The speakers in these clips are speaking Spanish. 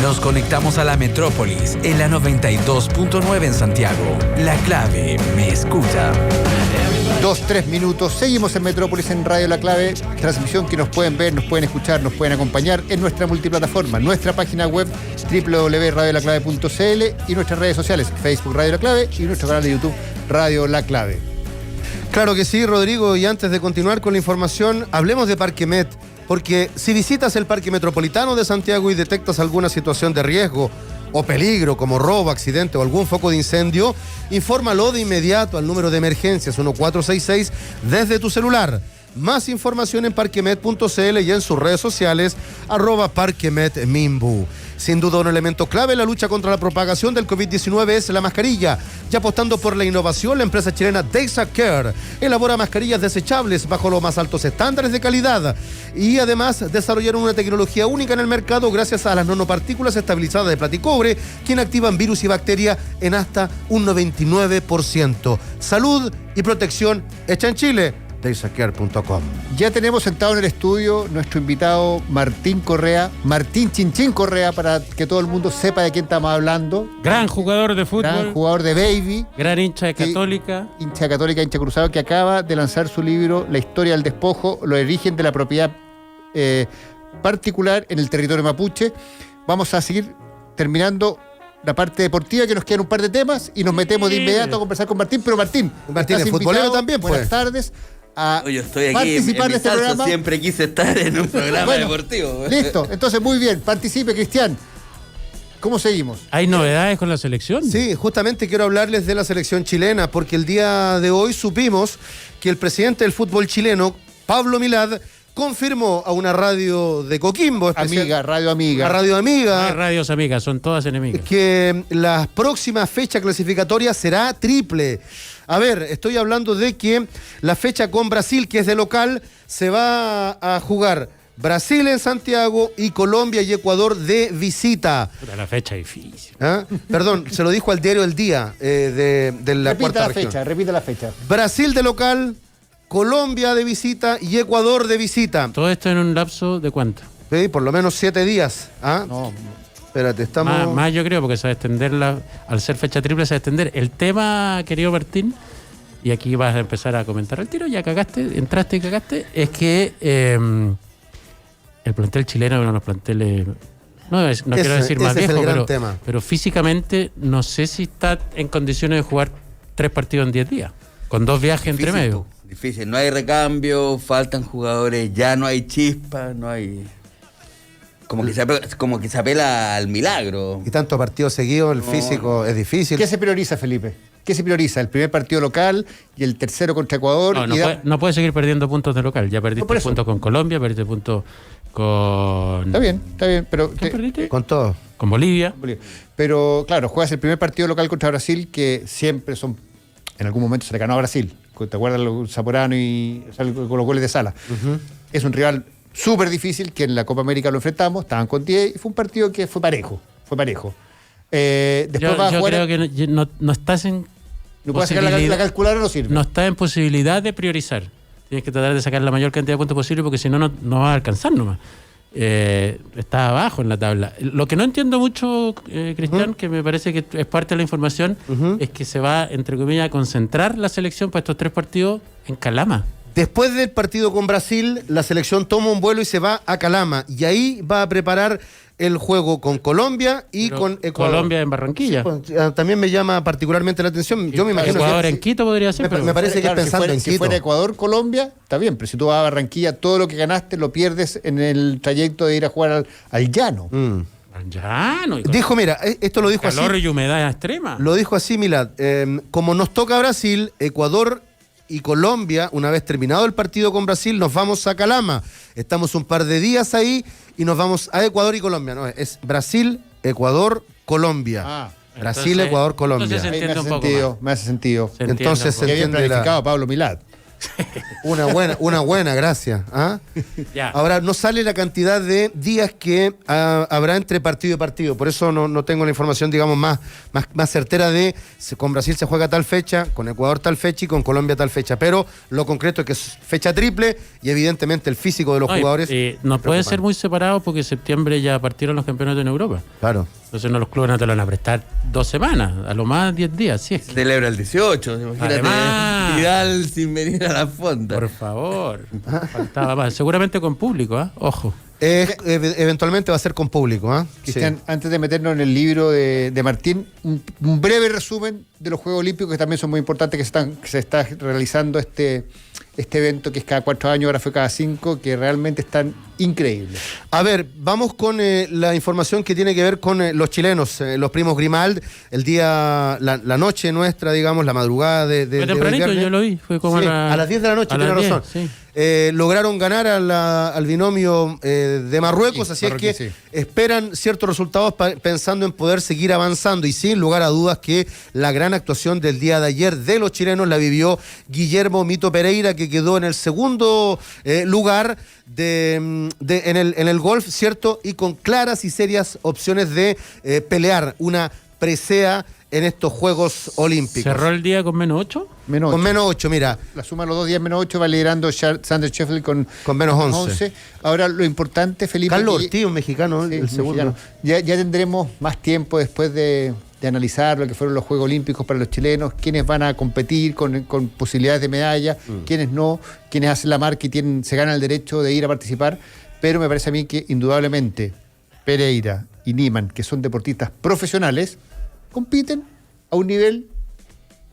Nos conectamos a la metrópolis en la 92.9 en Santiago. La Clave me escucha. 2-3 minutos. Seguimos en Metrópolis en Radio La Clave. Transmisión que nos pueden ver, nos pueden escuchar, nos pueden acompañar en nuestra multiplataforma, nuestra página web www.radiolaclave.cl y nuestras redes sociales, Facebook Radio La Clave y nuestro canal de YouTube Radio La Clave. Claro que sí, Rodrigo, y antes de continuar con la información, hablemos de Parquemet, porque si visitas el Parque Metropolitano de Santiago y detectas alguna situación de riesgo o peligro, como robo, accidente o algún foco de incendio, infórmalo de inmediato al número de emergencias 1466 desde tu celular. Más información en parquemet.cl y en sus redes sociales, @parquemetmimbu. Sin duda un elemento clave en la lucha contra la propagación del COVID-19 es la mascarilla. Ya apostando por la innovación, la empresa chilena Desa Care elabora mascarillas desechables bajo los más altos estándares de calidad y además desarrollaron una tecnología única en el mercado gracias a las nanopartículas estabilizadas de plata y cobre que inactivan virus y bacterias en hasta un 99%. Salud y protección hecha en Chile. DesaCare.com. Ya tenemos sentado en el estudio nuestro invitado Martín Correa, Martín Chinchín Correa, para que todo el mundo sepa de quién estamos hablando. Gran jugador de fútbol. Gran jugador de baby. Gran hincha de Católica. Hincha Católica, hincha cruzado, que acaba de lanzar su libro La historia del despojo, los origen de la propiedad particular en el territorio mapuche. Vamos a seguir terminando la parte deportiva, que nos quedan un par de temas y nos metemos de inmediato a conversar con Martín. Pero Martín es futbolero también, pues. Buenas tardes. Yo estoy aquí participar en de este salsa, programa. Siempre quise estar en un programa Bueno, deportivo. Listo, entonces muy bien, participe, Cristian. ¿Cómo seguimos? ¿Hay novedades con la selección? Sí, justamente quiero hablarles de la selección chilena, porque el día de hoy supimos que el presidente del fútbol chileno, Pablo Milad, confirmó a una radio de Coquimbo, Radio Amiga. a Radio Amiga, No hay radios amigas, son todas enemigas. que la próxima fecha clasificatoria será triple. A ver, estoy hablando de que la fecha con Brasil, que es de local, se va a jugar Brasil en Santiago y Colombia y Ecuador de visita. La fecha difícil. ¿Ah? Perdón, se lo dijo al diario El Día de la cuarta región. Repita la fecha. Brasil de local, Colombia de visita y Ecuador de visita. Todo esto en un lapso de ¿cuánto? ¿Sí? Por lo menos 7 días. ¿Ah? No, Espérate, estamos... Más yo creo, porque se va a extender, al ser fecha triple se va a extender. El tema, querido Martín, y aquí vas a empezar a comentar al tiro, ya cagaste, entraste y cagaste, es que el plantel chileno es uno de los planteles, no quiero decir más viejo, pero físicamente no sé si está en condiciones de jugar 3 partidos en 10 días, con 2 viajes entre medio. Difícil, no hay recambio, faltan jugadores, ya no hay chispa, no hay... Como que se apela al milagro. Y tanto partidos seguidos, el físico es difícil. ¿Qué se prioriza, Felipe? ¿Qué se prioriza? ¿El primer partido local y el tercero contra Ecuador? No puede seguir perdiendo puntos de local. Ya perdiste puntos con Colombia, perdiste puntos con... Está bien, pero... ¿Qué perdiste? Con todo. Con Bolivia. Pero, claro, juegas el primer partido local contra Brasil, que siempre son... En algún momento se le ganó a Brasil. ¿Te acuerdas? Los Zamorano con los goles de Sala. Uh-huh. Es un rival súper difícil, que en la Copa América lo enfrentamos, estaban con 10 y fue un partido que fue parejo. Después yo vas a jugar... creo que no estás en... No puedes sacar la calculadora, no sirve. No estás en posibilidad de priorizar. Tienes que tratar de sacar la mayor cantidad de puntos posible, porque si no, no vas a alcanzar nomás. Estás abajo en la tabla. Lo que no entiendo mucho, Cristian, que me parece que es parte de la información, es que se va, entre comillas, a concentrar la selección para estos 3 partidos en Calama. Después del partido con Brasil, la selección toma un vuelo y se va a Calama. Y ahí va a preparar el juego con Colombia y con Ecuador. Colombia en Barranquilla. Sí, pues, también me llama particularmente la atención. Yo me imagino Ecuador en Quito podría ser. Me parece que es pensando en Quito. Si fuera Ecuador, Colombia, está bien. Pero si tú vas a Barranquilla, todo lo que ganaste lo pierdes en el trayecto de ir a jugar al llano. Al llano. Dijo, mira, esto lo dijo así. Calor y humedad extrema. Lo dijo así, Milad. Como nos toca Brasil, Ecuador y Colombia, una vez terminado el partido con Brasil, nos vamos a Calama. Estamos un par de días ahí y nos vamos a Ecuador y Colombia. No, es Brasil, Ecuador, Colombia. Brasil, Ecuador, Colombia. Entonces se entiende me hace sentido. Entonces se entiende. Bien planificado Pablo Milad. Una buena, gracias. ¿Ah? Ya. Ahora, no sale la cantidad de días que habrá entre partido y partido. Por eso no tengo la información, digamos, más certera de con Brasil se juega tal fecha, con Ecuador tal fecha y con Colombia tal fecha. Pero lo concreto es que es fecha triple y evidentemente el físico de los jugadores. No puede ser muy separado porque en septiembre ya partieron los campeonatos en Europa. Claro. Entonces no, los clubes no te lo van a prestar 2 semanas, a lo más 10 días, sí. Se celebra el 18, imagínate. Además. Vidal sin venir a la fonda. Por favor, faltaba más. Seguramente con público, ¿ah? Ojo. Eventualmente va a ser con público. ¿Ah? Cristian, antes de meternos en el libro de Martín, un breve resumen de los Juegos Olímpicos que también son muy importantes, que se está realizando este evento que es cada 4 años, ahora fue cada 5, que realmente están increíbles. A ver, vamos con la información que tiene que ver con los chilenos, los primos Grimald, el día, la noche nuestra, digamos, la madrugada de Fue tempranito, viernes. yo lo vi, fue como Sí, a las 10 de la noche, tiene razón. Sí. Lograron ganar al binomio de Marruecos, Sí, así es que Marruecos, sí. esperan ciertos resultados pensando en poder seguir avanzando y sin lugar a dudas que la gran actuación del día de ayer de los chilenos la vivió Guillermo Mito Pereira, que quedó en el segundo lugar en el golf, ¿cierto? Y con claras y serias opciones de pelear una presea en estos Juegos Olímpicos. ¿Cerró el día con -8? Menos Con 8. -8, mira. La suma de los 2 días -8 va liderando Sander Sheffield con -11. Ahora, lo importante, Felipe... Carlos que- Ortiz, un mexicano, Sí, el segundo. mexicano. Ya tendremos más tiempo después de analizar lo que fueron los Juegos Olímpicos para los chilenos, quiénes van a competir con posibilidades de medalla, quiénes no, quiénes hacen la marca y se ganan el derecho de ir a participar. Pero me parece a mí que indudablemente Pereira y Niemann, que son deportistas profesionales, compiten a un nivel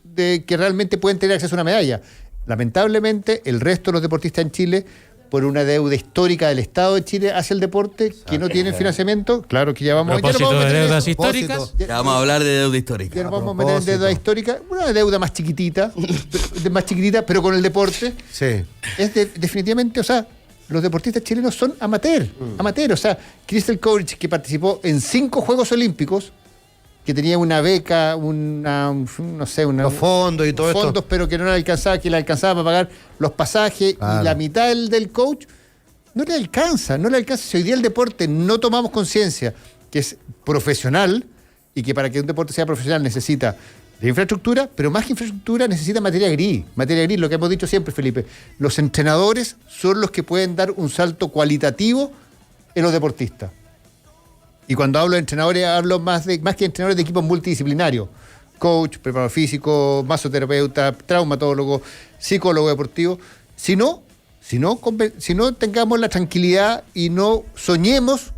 de que realmente pueden tener acceso a una medalla. Lamentablemente, el resto de los deportistas en Chile, por una deuda histórica del Estado de Chile hacia el deporte, que no tienen financiamiento, claro que ya vamos a Propósito de meter en deudas eso. históricas. Ya vamos a hablar de deuda histórica. Ya nos vamos a A meter en deuda propósito. histórica, una deuda más chiquitita, pero con el deporte. Sí. Es definitivamente, o sea, los deportistas chilenos son amateur, o sea, Crystal Courage, que participó en 5 Juegos Olímpicos, que tenía una beca, Los fondos y todo fondos, esto. pero que no le alcanzaba, para pagar los pasajes, Claro. y la mitad del coach no le alcanza. Si hoy día el deporte no tomamos conciencia que es profesional y que para que un deporte sea profesional necesita de infraestructura, pero más que infraestructura necesita materia gris. Materia gris, lo que hemos dicho siempre, Felipe. Los entrenadores son los que pueden dar un salto cualitativo en los deportistas. Y cuando hablo de entrenadores, hablo más que entrenadores de equipos multidisciplinarios. Coach, preparador físico, masoterapeuta, traumatólogo, psicólogo deportivo. Si no tengamos la tranquilidad y no soñemos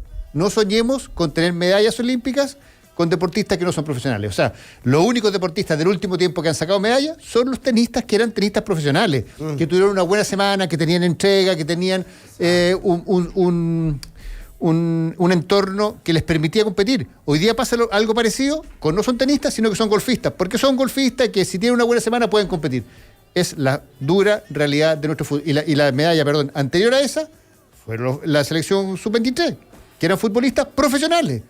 con tener medallas olímpicas con deportistas que no son profesionales. O sea, los únicos deportistas del último tiempo que han sacado medallas son los tenistas que eran tenistas profesionales, que tuvieron una buena semana, que tenían entrega, que tenían un entorno que les permitía competir. Hoy día pasa algo parecido, no son tenistas, sino que son golfistas, porque son golfistas que si tienen una buena semana pueden competir. Es la dura realidad de nuestro fútbol. Y la medalla, anterior a esa, fue la selección sub-23, que eran futbolistas profesionales.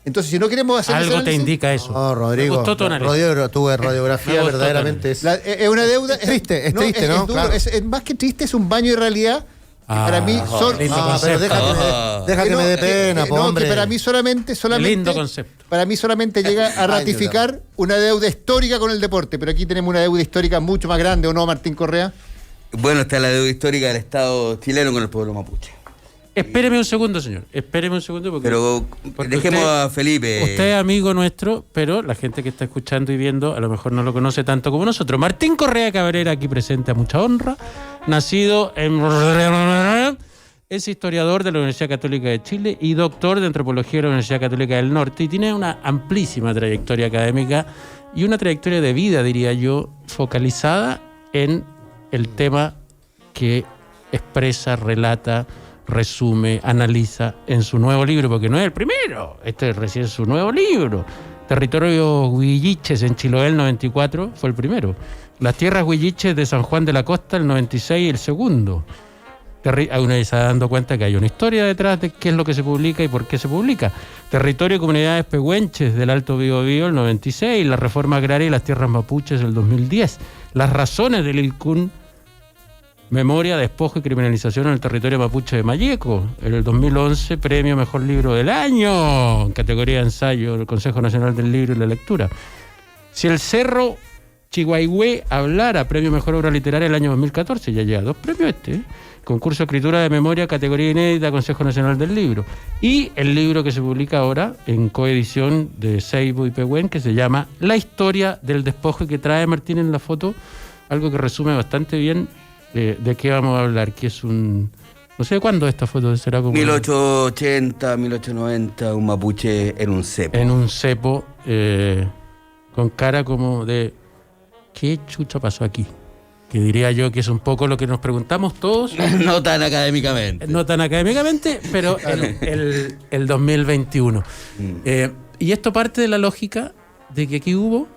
Entonces, si no queremos hacer Algo ese te análisis, indica eso. No, Rodrigo. Me gustó tu análisis. Tu radiografía Me gustó verdaderamente es. es una deuda. Es triste, ¿no? Es duro, Claro. es más que triste, es un baño de realidad. Que para mí son. lindo No, pero concepto. deja que me dé pena, po, hombre. Que para mí solamente Lindo concepto. para mí solamente llega a ratificar una deuda histórica con el deporte, pero aquí tenemos una deuda histórica mucho más grande, ¿o no, Martín Correa? Bueno, está la deuda histórica del Estado chileno con el pueblo mapuche. Espéreme un segundo, señor. Espéreme un segundo porque... Pero porque dejemos usted- a Felipe. Usted es amigo nuestro, pero la gente que está escuchando y viendo a lo mejor no lo conoce tanto como nosotros. Martín Correa Cabrera, aquí presente a mucha honra, nacido en... Es historiador de la Universidad Católica de Chile y doctor de Antropología de la Universidad Católica del Norte y tiene una amplísima trayectoria académica y una trayectoria de vida, diría yo, focalizada en el tema que expresa, relata, resume, analiza en su nuevo libro, porque no es el primero, este es recién su nuevo libro. Territorios Huilliches en Chiloé, el 94, fue el primero. Las tierras Huilliches de San Juan de la Costa, el 96, el segundo. Uno se está dando cuenta que hay una historia detrás de qué es lo que se publica y por qué se publica. Territorio y comunidades pehuenches del Alto Biobío, el 96, la reforma agraria y las tierras mapuches, el 2010. Las razones del Ilcún Memoria, Despojo y Criminalización en el Territorio Mapuche de Malleco. En el 2011, premio Mejor Libro del Año, en categoría de ensayo del Consejo Nacional del Libro y la Lectura. Si el Cerro Chihuahue hablara, premio Mejor Obra Literaria del año 2014, ya lleva 2 premios Concurso de Escritura de Memoria, categoría inédita, Consejo Nacional del Libro. Y el libro que se publica ahora en coedición de Seibo y Pehuen, que se llama La Historia del Despojo, y que trae Martín en la foto algo que resume bastante bien de qué vamos a hablar, que es un... No sé cuándo esta foto será como... 1880, 1890, un mapuche en un cepo. En un cepo, con cara como de... ¿Qué chucha pasó aquí? Que diría yo que es un poco lo que nos preguntamos todos. No tan académicamente. No tan académicamente, pero el 2021. Y esto parte de la lógica de que aquí hubo,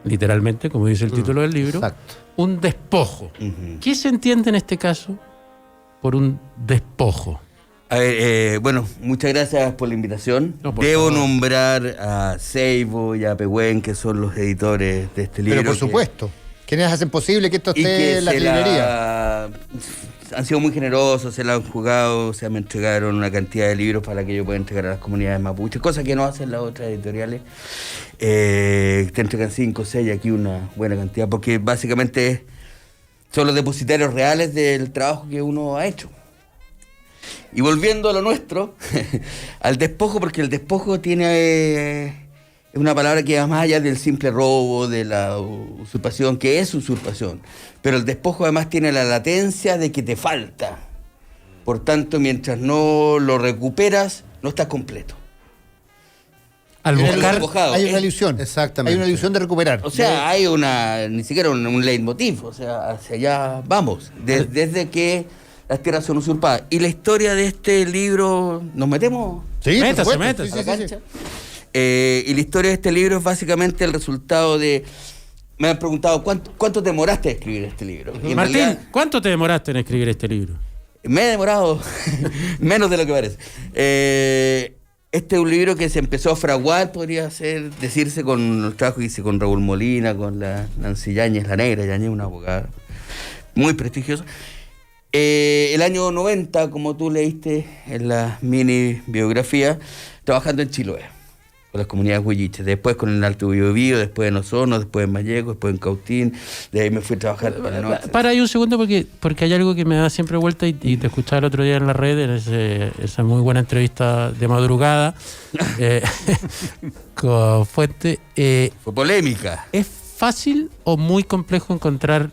literalmente, como dice el título del libro, Exacto. un despojo. ¿Qué se entiende en este caso por un despojo? A ver, bueno, muchas gracias por la invitación. No, por Debo favor. nombrar a Seibo y a Pehuen, que son los editores de este libro. Pero por que- supuesto. ¿Quiénes hacen posible que esto Y esté que en la librería? han sido muy generosos, se la han jugado, o sea, me entregaron una cantidad de libros para que yo pueda entregar a las comunidades mapuches, cosa que no hacen las otras editoriales. Te entregan 5 o 6, aquí una buena cantidad, porque básicamente son los depositarios reales del trabajo que uno ha hecho. Y volviendo a lo nuestro, al despojo, porque el despojo tiene... es una palabra que va más allá del simple robo, de la usurpación, que es usurpación. Pero el despojo además tiene la latencia de que te falta. Por tanto, mientras no lo recuperas, no estás completo. Al Pero buscar... despojado, Hay una ilusión. Exactamente. Hay una ilusión de recuperar. O sea, hay ni siquiera un leitmotiv, o sea, hacia allá vamos, desde que las tierras son usurpadas. Y la historia de este libro, ¿nos metemos Sí, por Métase, supuesto. métase. Sí, a la sí, sí, cancha? sí. Y la historia de este libro es básicamente el resultado de... Me han preguntado, ¿cuánto te demoraste en escribir este libro? Y en Martín, realidad, ¿cuánto te demoraste en escribir este libro? me he demorado menos de lo que parece. Este es un libro que se empezó a fraguar, decirse, con el trabajo que hice con Raúl Molina, con la Nancy Yáñez, la negra Yáñez, una abogada muy prestigiosa. El año 90, como tú leíste en la mini biografía, trabajando en Chiloé, con las comunidades huilliches, después con el Alto Biobío, después en Osorno, después en Malleco, después en Cautín, de ahí me fui a trabajar para el norte. Para ahí un segundo porque hay algo que me da siempre vuelta y te escuchaba el otro día en la red, en esa muy buena entrevista de madrugada con Fuente. Fue polémica. ¿Es fácil o muy complejo encontrar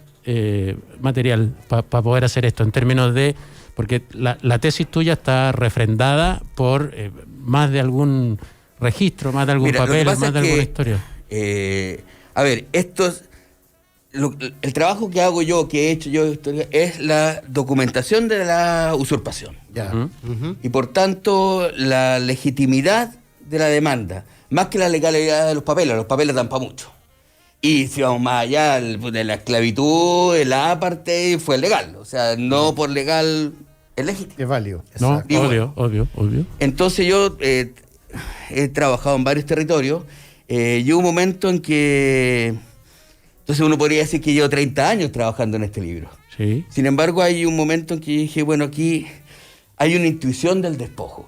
material para poder hacer esto en términos de... Porque la tesis tuya está refrendada por más de algún registro, más de algún Mira, lo que papel, pasa más es de alguna que, historia. A ver, el trabajo que hago yo, que he hecho yo de historia, es la documentación de la usurpación. Ya. Ujú. Y por tanto, la legitimidad de la demanda, más que la legalidad de los papeles dan para mucho. Y si vamos más allá, de la esclavitud, el apartheid fue legal. O sea, no por legal es legítimo. Es válido. No, Exacto. Y bueno. obvio. Entonces yo he trabajado en varios territorios y hubo un momento en que... Entonces uno podría decir que llevo 30 años trabajando en este libro. Sí. Sin embargo, hay un momento en que dije, bueno, aquí hay una intuición del despojo.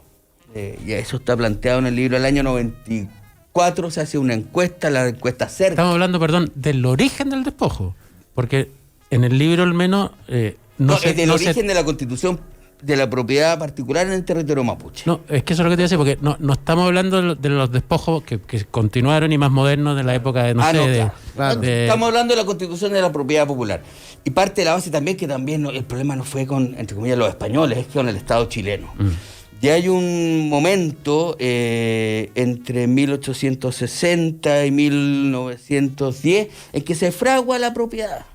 Y eso está planteado en el libro. El año 94 se hace una encuesta, la encuesta CERC. Estamos hablando, perdón, del origen del despojo. Porque en el libro al menos... Es del origen de la constitución de la propiedad particular en el territorio mapuche. No, es que eso es lo que te iba a decir, porque no estamos hablando de los despojos que continuaron y más modernos de la época de, claro. Estamos hablando de la constitución de la propiedad popular. Y parte de la base también que también el problema no fue con, entre comillas, los españoles, es con el Estado chileno. Ya hay un momento entre 1860 y 1910 en que se fragua la propiedad.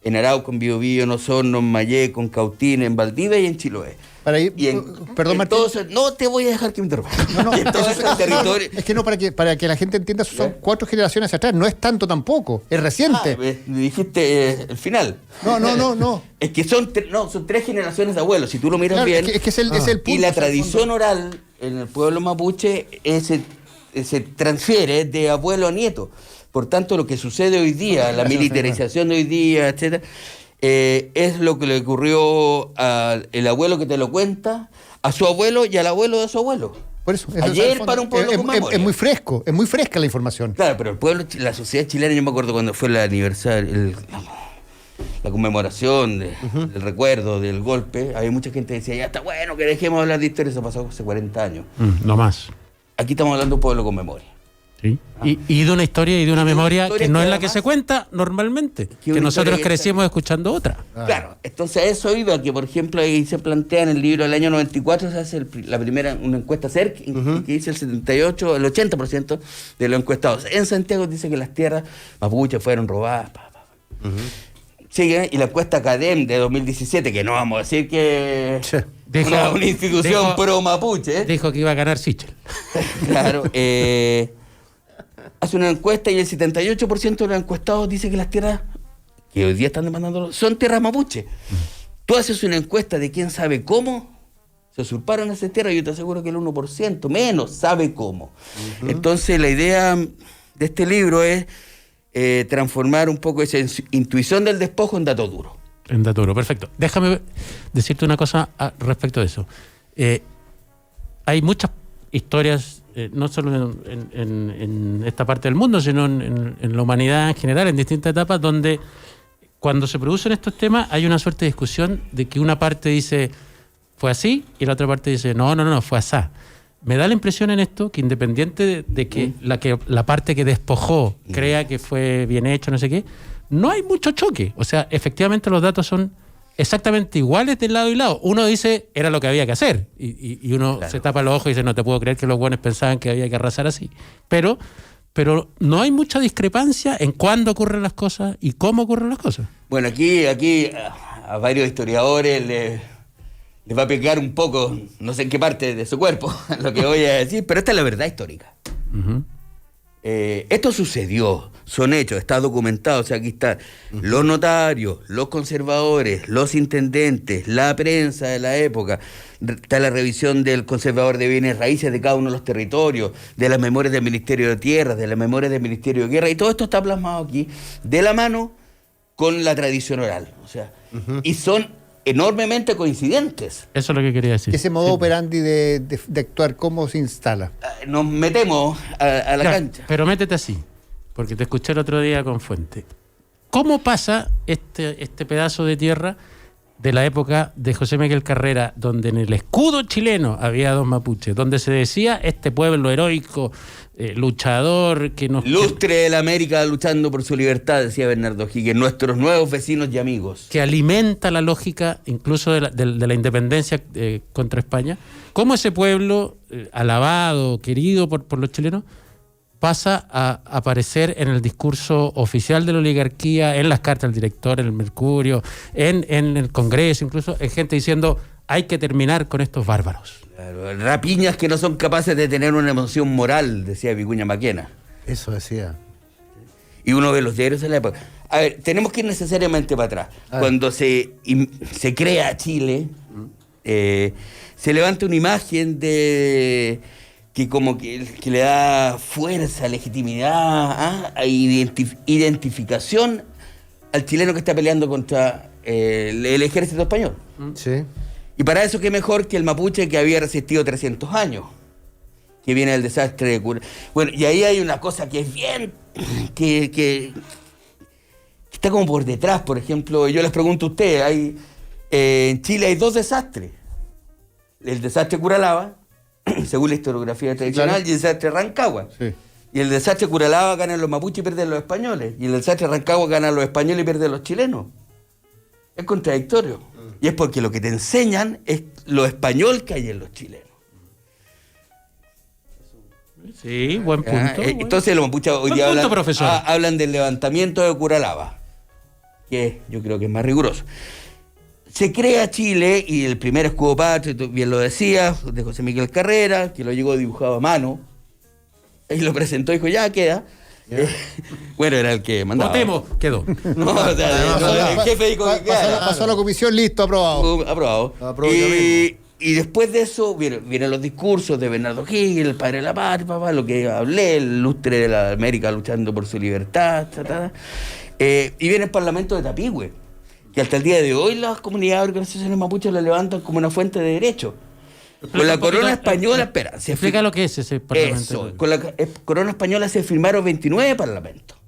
En Arauco, en Biobío, en Osorno, en Malleco, en Cautín, en Valdivia y en Chiloé. Para ir, Y perdón, Martín. entonces, no te voy a dejar que me interrumpa. No, Y entonces el territorio... Es que no, para que la gente entienda, son 4 generaciones atrás, no es tanto tampoco, es reciente. Me dijiste el final. No. Es que son 3 generaciones de abuelos, si tú lo miras Claro, bien. es que es el punto. Y la o sea, tradición oral en el pueblo mapuche se transfiere de abuelo a nieto. Por tanto, lo que sucede hoy día, la militarización de hoy día, etcétera, es lo que le ocurrió al abuelo que te lo cuenta, a su abuelo y al abuelo de su abuelo. Por eso, Ayer para un pueblo con memoria. es muy fresco, es muy fresca la información. Claro, pero el pueblo, la sociedad chilena, yo me acuerdo cuando fue el aniversario, la conmemoración del recuerdo del golpe, había mucha gente que decía, ya está bueno que dejemos de hablar de historia, eso pasó hace 40 años. No más. Aquí estamos hablando de un pueblo con memoria. ¿Sí? Y de una historia y de una memoria historia que no que es la que además- se cuenta normalmente, Que que una nosotros historia que crecimos escuchando otra. Claro, entonces a eso iba, que por ejemplo ahí se plantea en el libro del año 94, se hace la primera, una encuesta CERC, que dice el 78, el 80% de los encuestados en Santiago dice que las tierras mapuches fueron robadas. Sigue, y la encuesta CADEM de 2017, que no vamos a decir que una institución pro mapuche, Dijo que iba a ganar Sichel. claro, hace una encuesta y el 78% de los encuestados dice que las tierras que hoy día están demandando son tierras mapuche. Tú haces una encuesta de quién sabe cómo se usurparon esas tierras, yo te aseguro que el 1% menos sabe cómo. Entonces la idea de este libro es transformar un poco esa intuición del despojo en dato duro. En dato duro, perfecto. Déjame decirte una cosa respecto de eso. Hay muchas historias, no solo en esta parte del mundo, sino en la humanidad en general, en distintas etapas, donde cuando se producen estos temas hay una suerte de discusión de que una parte dice fue así y la otra parte dice no, fue asá. Me da la impresión en esto que independiente de que la parte que despojó crea que fue bien hecho, no sé qué, no hay mucho choque. O sea, efectivamente los datos son exactamente iguales de lado y lado. Uno dice, era lo que había que hacer. Y uno se tapa los ojos y dice, no te puedo creer que los buenos pensaban que había que arrasar así. Pero no hay mucha discrepancia en cuándo ocurren las cosas y cómo ocurren las cosas. Bueno, aquí a varios historiadores les va a pegar un poco, no sé en qué parte de su cuerpo, lo que voy a decir, pero esta es la verdad histórica. Esto sucedió, son hechos, está documentado, o sea, aquí están los notarios, los conservadores, los intendentes, la prensa de la época, está la revisión del conservador de bienes raíces de cada uno de los territorios, de las memorias del Ministerio de Tierras, de las memorias del Ministerio de Guerra, y todo esto está plasmado aquí, de la mano con la tradición oral, o sea, y son enormemente coincidentes. Eso es lo que quería decir. Ese modo operandi de actuar, ¿cómo se instala? Nos metemos a la Ya, cancha. pero métete así, porque te escuché el otro día con Fuente. ¿Cómo pasa este pedazo de tierra de la época de José Miguel Carrera, donde en el escudo chileno había dos mapuches, donde se decía este pueblo heroico, luchador, que nos... Lustre de la América luchando por su libertad, decía Bernardo Higgins, nuestros nuevos vecinos y amigos. que alimenta la lógica incluso de la independencia contra España, cómo ese pueblo, alabado, querido por los chilenos, pasa a aparecer en el discurso oficial de la oligarquía, en las cartas del director, en el Mercurio, en el Congreso, incluso hay gente diciendo hay que terminar con estos bárbaros. Claro, rapiñas que no son capaces de tener una emoción moral, decía Vicuña Maquena. Eso decía. Y uno ve los diarios de la época. A ver, tenemos que ir necesariamente para atrás. Cuando se crea Chile, se levanta una imagen de que como que le da fuerza, legitimidad, identificación al chileno que está peleando contra el ejército español. Sí. Y para eso, qué mejor que el mapuche que había resistido 300 años, que viene del desastre de Cura. Bueno, y ahí hay una cosa que es bien, que está como por detrás. Por ejemplo, yo les pregunto a ustedes, en Chile hay dos desastres. El desastre Curalaba, según la historiografía tradicional, claro. y el desastre Rancagua. Sí. Y el desastre Curalaba ganan los mapuches y pierden los españoles. Y el desastre Rancagua ganan los españoles y pierden los chilenos. Es contradictorio. Y es porque lo que te enseñan es lo español que hay en los chilenos. Sí, buen punto. Entonces los mapuches hoy Buen día punto, profesor. hablan del levantamiento de Curalaba, que yo creo que es más riguroso. Se crea Chile y el primer escudo patrio, tú bien lo decías, de José Miguel Carrera, que lo llegó dibujado a mano, y lo presentó y dijo, ya queda. Bueno, era el que mandaba. Votemos, quedó. No, o sea, el jefe dijo que quedara. Pasó a la comisión, listo, aprobado. Aprobado. Aprobado yo Y después de eso vienen los discursos de Bernardo Higgins, el padre de la patria, papá, lo que hablé, el lustre de la América luchando por su libertad, y viene el Parlamento de Tapigüe. que hasta el día de hoy las comunidades de organizaciones mapuches la levantan como una fuente de derecho. Con la corona española, espera. Explica lo que es ese parlamento. Eso, con la corona española se firmaron 29 parlamentos.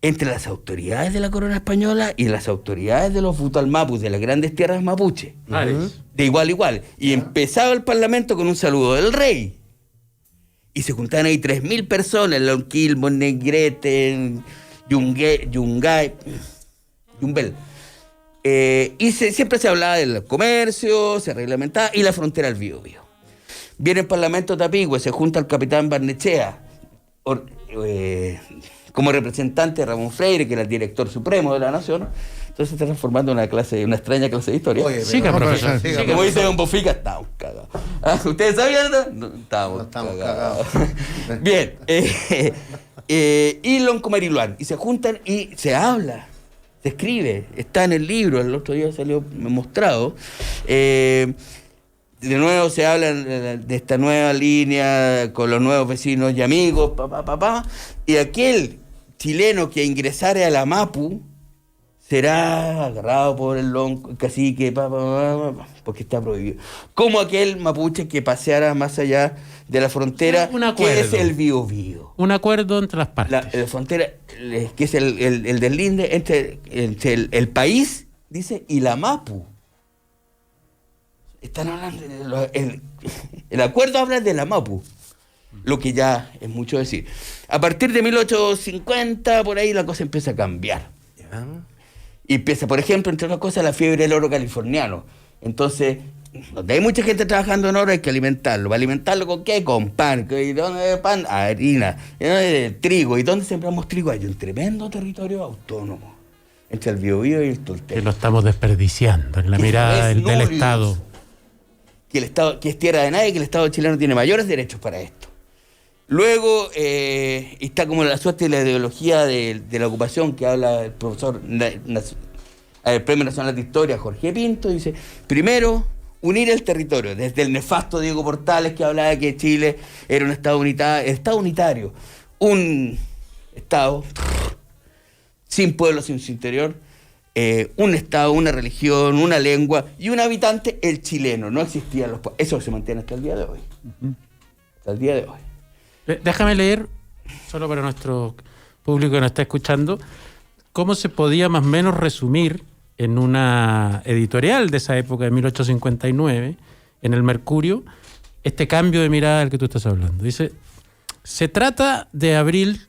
Entre las autoridades de la corona española y las autoridades de los Futalmapus, de las grandes tierras mapuche. De igual a igual. Y empezaba el parlamento con un saludo del rey. Y se juntaban ahí 3.000 personas, Lonquilmo, Negrete, Yungay, Yumbel. Y siempre se hablaba del comercio, se reglamentaba, y la frontera al Biobío. Viene el Parlamento de Tapigüe, se junta el capitán Barnechea, como representante de Ramón Freire, que era el director supremo de la nación. Entonces se está transformando en una extraña clase de historia. Oye, Siga, profesor. Como dice Don Bofica, estamos cagados. ¿Ustedes sabían? No, estamos cagados. Bien. Y Loncomariluán. Y se juntan y se habla. Se escribe, está en el libro, el otro día salió mostrado. De nuevo se habla de esta nueva línea con los nuevos vecinos y amigos, y aquel chileno que ingresare a la Mapu será agarrado por el cacique, porque está prohibido. Como aquel mapuche que paseara más allá de la frontera, que es el Biobío. Un acuerdo entre las partes. La frontera, que es el deslinde entre el país, dice, y la Mapu. Están hablando, el acuerdo habla de la Mapu, lo que ya es mucho decir. A partir de 1850, por ahí la cosa empieza a cambiar. Y empieza, por ejemplo, entre otras cosas, la fiebre del oro californiano. Entonces, donde hay mucha gente trabajando en oro, hay que alimentarlo. ¿Va a alimentarlo con qué? Con pan. ¿Y dónde hay pan? Harina. ¿Y dónde hay trigo? ¿Y dónde sembramos trigo? Hay un tremendo territorio autónomo entre el Biobío y el Tolteca. Que lo estamos desperdiciando en la mirada del Estado. Que el Estado, que es tierra de nadie, que el Estado chileno tiene mayores derechos para esto. Luego está como la suerte de la ideología de la ocupación que habla el profesor el Premio Nacional de Historia, Jorge Pinto. Dice, primero, unir el territorio, desde el nefasto Diego Portales, que hablaba de que Chile era un Estado unitario, un Estado sin pueblo, sin su interior, un Estado, una religión, una lengua y un habitante, el chileno. No existían los pueblos. Eso se mantiene hasta el día de hoy. Hasta el día de hoy. Déjame leer, solo para nuestro público que nos está escuchando, cómo se podía más o menos resumir en una editorial de esa época, de 1859, en el Mercurio, este cambio de mirada del que tú estás hablando. Dice, se trata de abrir,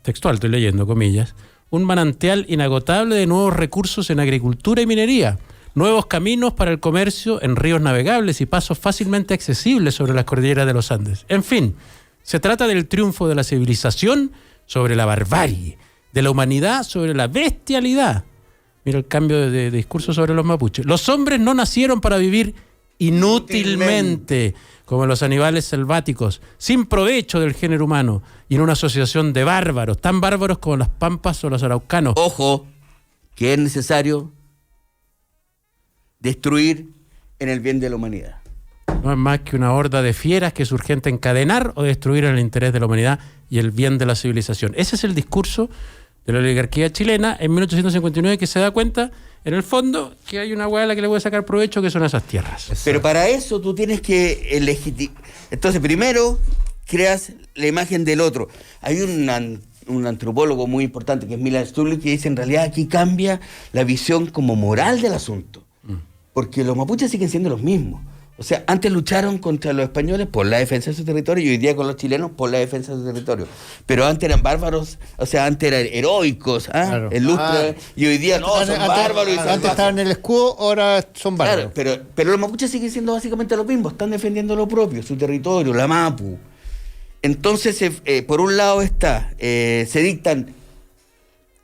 textual estoy leyendo, comillas, un manantial inagotable de nuevos recursos en agricultura y minería, nuevos caminos para el comercio en ríos navegables y pasos fácilmente accesibles sobre las cordilleras de los Andes. En fin, se trata del triunfo de la civilización sobre la barbarie, de la humanidad sobre la bestialidad. Mira el cambio de discurso sobre los mapuches. Los hombres no nacieron para vivir inútilmente, como los animales selváticos, sin provecho del género humano, y en una asociación de bárbaros, tan bárbaros como las pampas o los araucanos. Ojo, que es necesario destruir en el bien de la humanidad. No es más que una horda de fieras que es urgente encadenar o destruir en el interés de la humanidad y el bien de la civilización. Ese es el discurso de la oligarquía chilena en 1859, que se da cuenta, en el fondo, que hay una hueá a la que le voy a sacar provecho, que son esas tierras. Pero para eso tú tienes que legitimar. Entonces, primero, creas la imagen del otro. Hay un antropólogo muy importante, que es Milan Sturlup, que dice, en realidad aquí cambia la visión como moral del asunto. Porque los mapuches siguen siendo los mismos. O sea, antes lucharon contra los españoles por la defensa de su territorio y hoy día con los chilenos por la defensa de su territorio. Pero antes eran bárbaros, o sea, antes eran heroicos, Claro. Y hoy día no, son bárbaros. Y antes estaban en el escudo, ahora son bárbaros. Claro, pero los mapuches siguen siendo básicamente los mismos, están defendiendo lo propio, su territorio, la Mapu. Entonces, por un lado se dictan,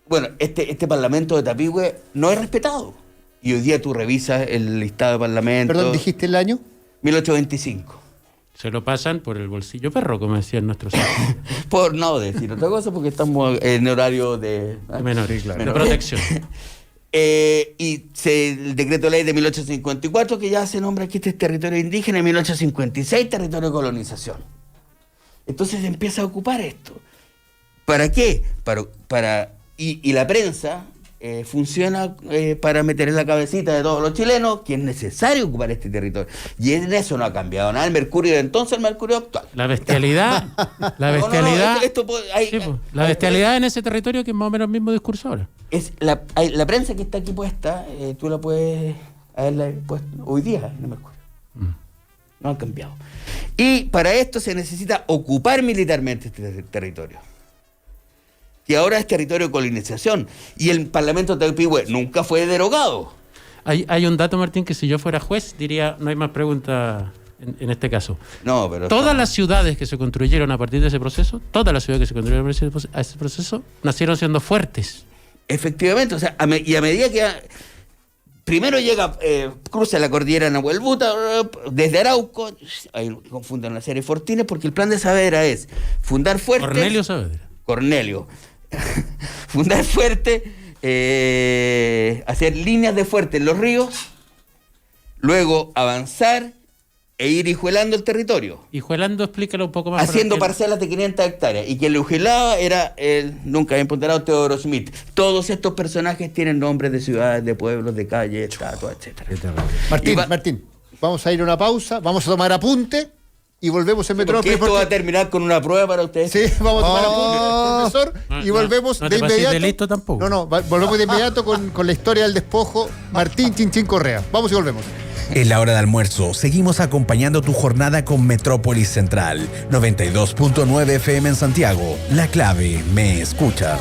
bueno, este Parlamento de Tapigüe no es respetado. Y hoy día tú revisas el listado de parlamentos. Perdón, ¿dijiste el año? 1825. Se lo pasan por el bolsillo perro, como decían nuestros Por no decir otra cosa, porque estamos en horario de menor, claro, de protección. Y el decreto de ley de 1854, que ya se nombra aquí este territorio indígena, en 1856 territorio de colonización. Entonces se empieza a ocupar esto. ¿Para qué? Y la prensa funciona para meter en la cabecita de todos los chilenos que es necesario ocupar este territorio. Y en eso no ha cambiado nada el Mercurio de entonces al Mercurio actual. La bestialidad, la bestialidad en ese territorio que es más o menos el mismo discurso ahora. Es la prensa que está aquí puesta, tú la puedes haberla puesto hoy día en el Mercurio. No han cambiado. Y para esto se necesita ocupar militarmente este territorio. Que ahora es territorio de colonización. Y el Parlamento de Taipihue nunca fue derogado. Hay un dato, Martín, que si yo fuera juez diría, no hay más preguntas en este caso. No, pero todas las ciudades que se construyeron a partir de ese proceso, a ese proceso, nacieron siendo fuertes. Efectivamente, o sea, a medida que primero llega, cruza la cordillera Nahuel Buta, desde Arauco, ahí confunden una serie de fortines, porque el plan de Saavedra es fundar fuertes. Cornelio Saavedra. Cornelio. Fundar fuerte, hacer líneas de fuerte en los ríos, luego avanzar e ir hijuelando el territorio. Hijuelando, explícalo un poco más. Haciendo parcelas de 500 hectáreas. Y quien lo hijuelaba era nunca había ponderado, Teodoro Smith. Todos estos personajes tienen nombres de ciudades, de pueblos, de calles, estatuas, etc. Martín, vamos a ir a una pausa, vamos a tomar apunte y volvemos en Metrópolis. Esto va a terminar con una prueba para ustedes. Sí, vamos a tomar apunte, profesor, y volvemos no de inmediato. De listo tampoco. Volvemos de inmediato con la historia del despojo. Martín Chinchín Correa. Vamos y volvemos. En la hora de almuerzo, seguimos acompañando tu jornada con Metrópolis Central, 92.9 FM en Santiago. La clave me escucha.